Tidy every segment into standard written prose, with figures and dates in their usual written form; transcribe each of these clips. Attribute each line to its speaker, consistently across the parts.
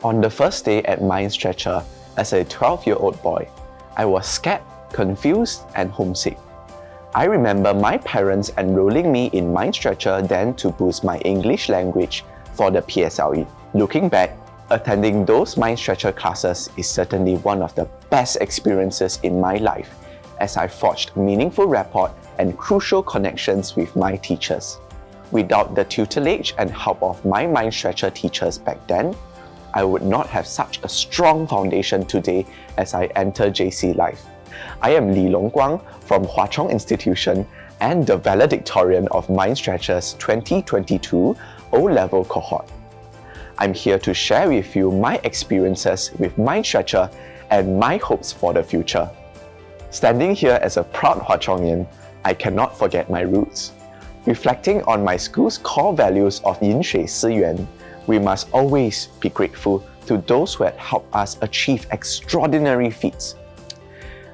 Speaker 1: On the first day at Mind Stretcher, as a 12-year-old boy, I was scared, confused, and homesick. I remember my parents enrolling me in Mind Stretcher then to boost my English language for the PSLE. Looking back, attending those Mind Stretcher classes is certainly one of the best experiences in my life, as I forged meaningful rapport and crucial connections with my teachers. Without the tutelage and help of my Mind Stretcher teachers back then, I would not have such a strong foundation today as I enter JC life. I am Longguang from Hwa Chong Institution and the Valedictorian of Mind Stretcher's 2022 O-Level cohort. I'm here to share with you my experiences with Mind Stretcher and my hopes for the future. Standing here as a proud Hwa Chongian, I cannot forget my roots. Reflecting on my school's core values of 饮水思源, we must always be grateful to those who had helped us achieve extraordinary feats.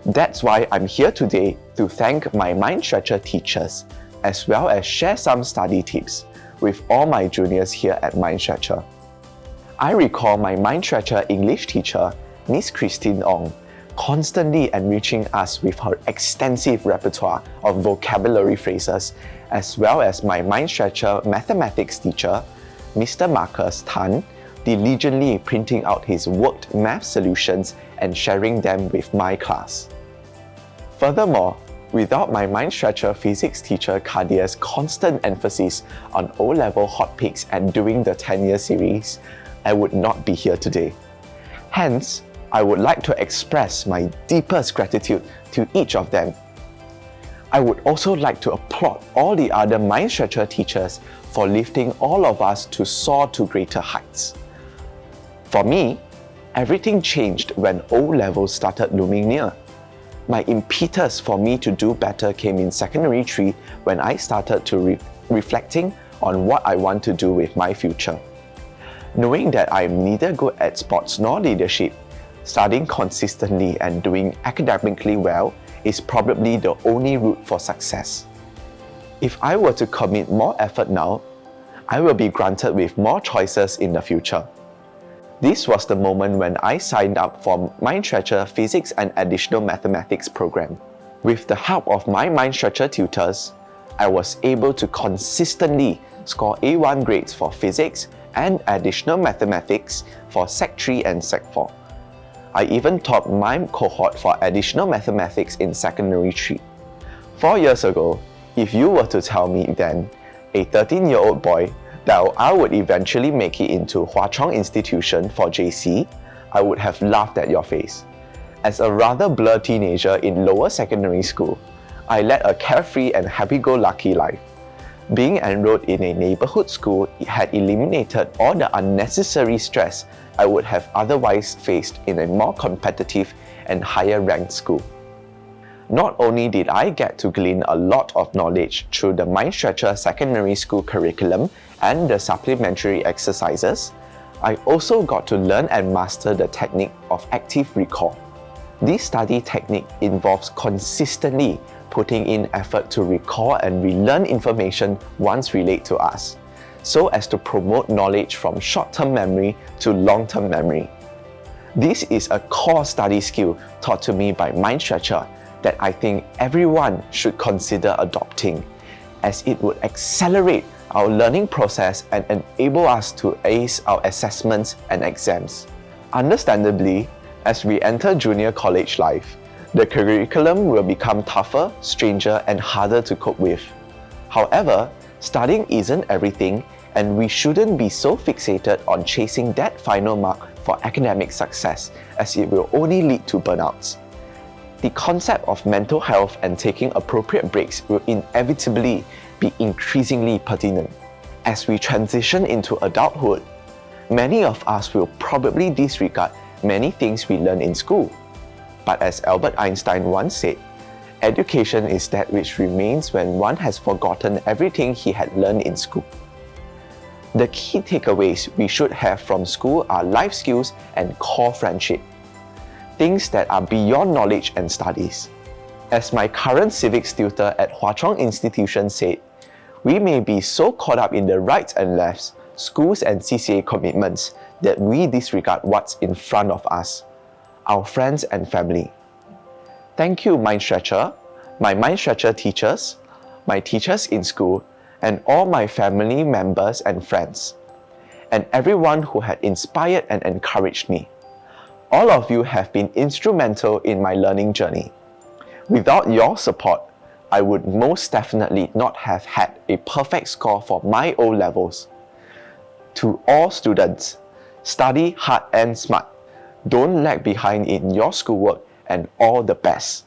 Speaker 1: That's why I'm here today to thank my Mind Stretcher teachers, as well as share some study tips with all my juniors here at Mind Stretcher. I recall my Mind Stretcher English teacher, Miss Christine Ong, constantly enriching us with her extensive repertoire of vocabulary phrases, as well as my Mind Stretcher mathematics teacher, Mr. Marcus Tan, diligently printing out his worked math solutions and sharing them with my class. Furthermore, without my Mind Stretcher physics teacher Kadia's constant emphasis on O-level hot picks and doing the 10-year series, I would not be here today. Hence, I would like to express my deepest gratitude to each of them. I would also like to applaud all the other Mind Stretcher teachers for lifting all of us to soar to greater heights. For me, everything changed when O-levels started looming near. My impetus for me to do better came in secondary 3 when I started to reflecting on what I want to do with my future. Knowing that I am neither good at sports nor leadership, studying consistently and doing academically well is probably the only route for success. If I were to commit more effort now, I will be granted with more choices in the future. This was the moment when I signed up for Mind Stretcher Physics and Additional Mathematics program. With the help of my Mind Stretcher tutors, I was able to consistently score A1 grades for physics and additional mathematics for Sec 3 and Sec 4. I even taught my cohort for additional mathematics in secondary 3. 4 years ago, if you were to tell me then, a 13-year-old boy, that I would eventually make it into Hwa Chong Institution for JC, I would have laughed at your face. As a rather blur teenager in lower secondary school, I led a carefree and happy-go-lucky life. Being enrolled in a neighborhood school had eliminated all the unnecessary stress I would have otherwise faced in a more competitive and higher-ranked school. Not only did I get to glean a lot of knowledge through the Mind Stretcher secondary school curriculum and the supplementary exercises, I also got to learn and master the technique of active recall. This study technique involves consistently putting in effort to recall and relearn information once relayed to us, so as to promote knowledge from short-term memory to long-term memory. This is a core study skill taught to me by Mind Stretcher that I think everyone should consider adopting, as it would accelerate our learning process and enable us to ace our assessments and exams. Understandably, as we enter junior college life, the curriculum will become tougher, stranger, and harder to cope with. However, studying isn't everything, and we shouldn't be so fixated on chasing that final mark for academic success, as it will only lead to burnouts. The concept of mental health and taking appropriate breaks will inevitably be increasingly pertinent. As we transition into adulthood, many of us will probably disregard many things we learn in school. But as Albert Einstein once said, education is that which remains when one has forgotten everything he had learned in school. The key takeaways we should have from school are life skills and core friendship, things that are beyond knowledge and studies. As my current civics tutor at Hwa Chong Institution said, we may be so caught up in the rights and lefts, schools and CCA commitments that we disregard what's in front of us, our friends and family. Thank you, Mindstretcher, my Mindstretcher teachers, my teachers in school, and all my family members and friends, and everyone who had inspired and encouraged me. All of you have been instrumental in my learning journey. Without your support, I would most definitely not have had a perfect score for my O-levels. To all students, study hard and smart. Don't lag behind in your schoolwork, and all the best.